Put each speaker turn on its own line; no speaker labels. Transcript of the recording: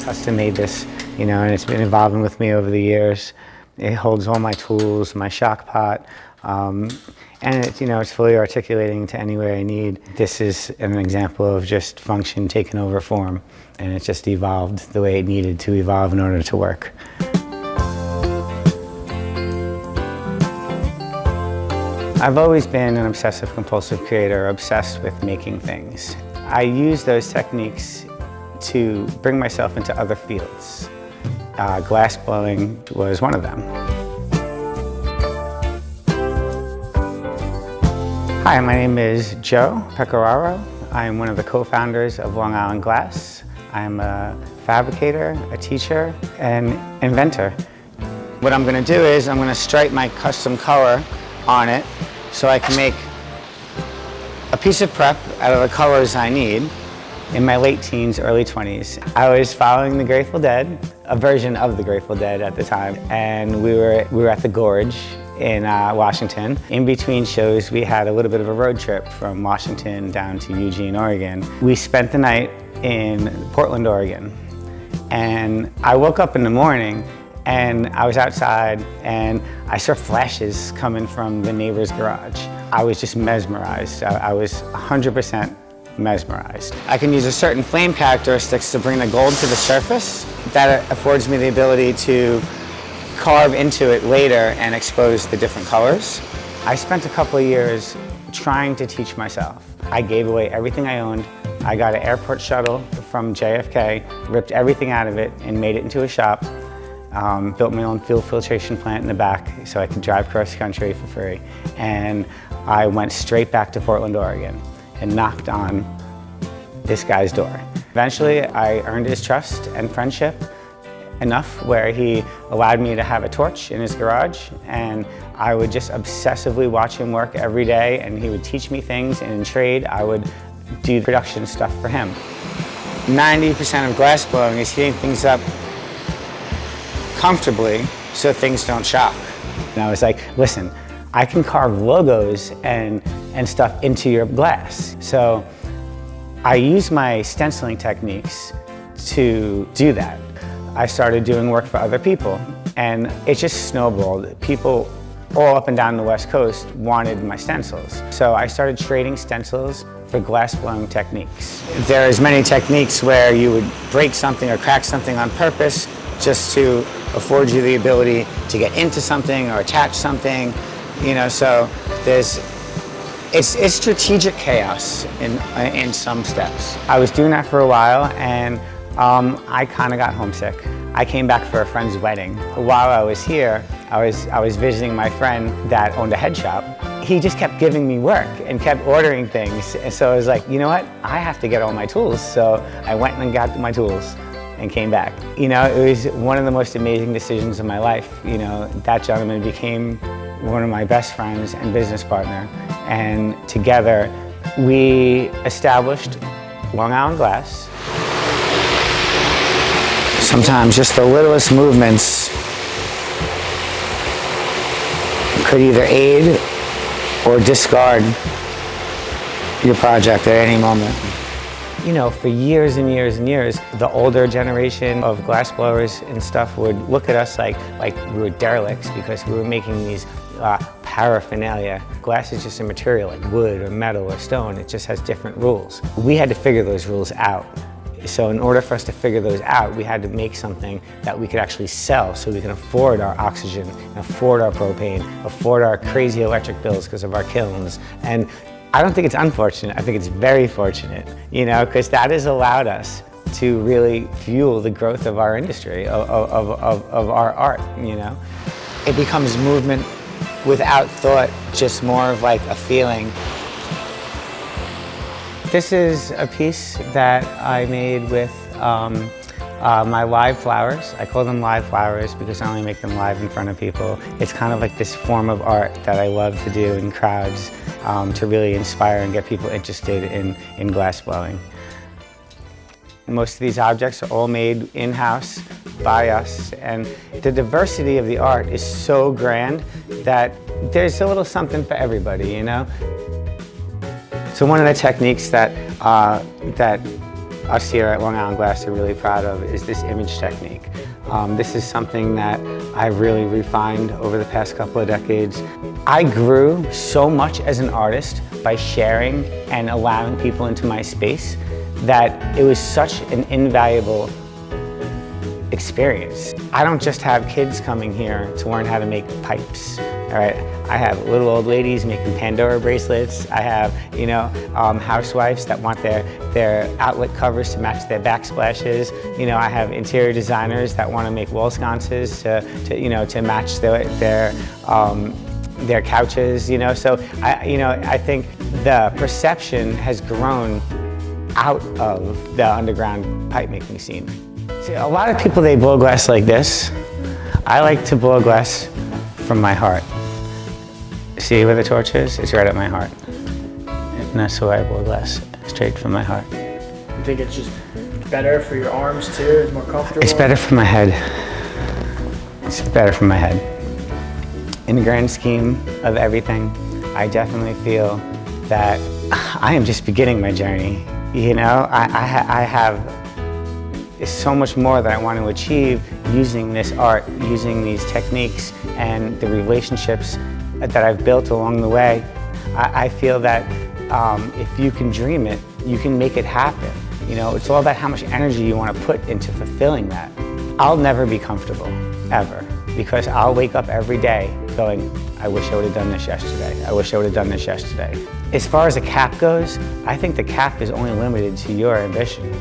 custom made this, you know, and it's been evolving with me over the years. It holds all my tools, my shock pot, and it's, you know, it's fully articulating to anywhere I need. This is an example of just function taking over form, and it just evolved the way it needed to evolve in order to work. I've always been an obsessive compulsive creator, obsessed with making things. I use those techniques to bring myself into other fields. Glass blowing was one of them. Hi, my name is Joe Pecoraro. I'm one of the co-founders of Long Island Glass. I'm a fabricator, a teacher, and inventor. What I'm going to do is I'm going to stripe my custom color on it so I can make a piece of prep out of the colors I need. In my late teens, early 20s, I was following the Grateful Dead, a version of the Grateful Dead at the time, and we were at the Gorge in Washington. In between shows, we had a little bit of a road trip from Washington down to Eugene, Oregon. We spent the night in Portland, Oregon, and I woke up in the morning and I was outside and I saw flashes coming from the neighbor's garage. I was just mesmerized. I was 100% mesmerized. I can use a certain flame characteristics to bring the gold to the surface. That affords me the ability to carve into it later and expose the different colors. I spent a couple of years trying to teach myself. I gave away everything I owned. I got an airport shuttle from JFK, ripped everything out of it and made it into a shop. Built my own fuel filtration plant in the back so I could drive cross country for free. And I went straight back to Portland, Oregon and knocked on this guy's door. Eventually, I earned his trust and friendship enough where he allowed me to have a torch in his garage, and I would just obsessively watch him work every day, and he would teach me things, and in trade, I would do production stuff for him. 90% of glass blowing is heating things up comfortably so things don't shock. And I was like, listen, I can carve logos and stuff into your glass. So I use my stenciling techniques to do that. I started doing work for other people and it just snowballed. People all up and down the West Coast wanted my stencils. So I started trading stencils for glass blowing techniques. There's many techniques where you would break something or crack something on purpose just to afford you the ability to get into something or attach something, you know, so it's strategic chaos in some steps. I was doing that for a while and I kind of got homesick. I came back for a friend's wedding. While I was here, I was visiting my friend that owned a head shop. He just kept giving me work and kept ordering things. And so I was like, you know what? I have to get all my tools. So I went and got my tools and came back. You know, it was one of the most amazing decisions of my life. You know, that gentleman became one of my best friends and business partner. And together, we established Long Island Glass. Sometimes just the littlest movements could either aid or discard your project at any moment. You know, for years and years and years, the older generation of glass blowers and stuff would look at us like we were derelicts because we were making these paraphernalia. Glass is just a material like wood or metal or stone. It just has different rules. We had to figure those rules out. So in order for us to figure those out, we had to make something that we could actually sell so we can afford our oxygen, afford our propane, afford our crazy electric bills because of our kilns. And I don't think it's unfortunate, I think it's very fortunate, you know, because that has allowed us to really fuel the growth of our industry, of our art, you know. It becomes movement without thought, just more of like a feeling. This is a piece that I made with my live flowers. I call them live flowers because I only make them live in front of people. It's kind of like this form of art that I love to do in crowds to really inspire and get people interested in glass blowing. Most of these objects are all made in-house by us, and the diversity of the art is so grand that there's a little something for everybody, you know? So one of the techniques that us here at Long Island Glass are really proud of is this image technique. This is something that I've really refined over the past couple of decades. I grew so much as an artist by sharing and allowing people into my space that it was such an invaluable experience. I don't just have kids coming here to learn how to make pipes, all right? I have little old ladies making Pandora bracelets. I have, housewives that want their outlet covers to match their backsplashes. I have interior designers that want to make wall sconces to match their couches. So I think the perception has grown out of the underground pipe making scene. See, a lot of people, they blow glass like this. I like to blow glass from my heart. See where the torch is? It's right at my heart. And that's the way I blow glass, straight from my heart.
You think it's just better for your arms too? It's more comfortable?
It's better for my head. It's better for my head. In the grand scheme of everything, I definitely feel that I am just beginning my journey. I have so much more that I want to achieve using this art, using these techniques and the relationships that I've built along the way. I feel that if you can dream it, you can make it happen. It's all about how much energy you want to put into fulfilling that. I'll never be comfortable, ever, because I'll wake up every day going, I wish I would have done this yesterday. I wish I would have done this yesterday. As far as a cap goes, I think the cap is only limited to your ambition.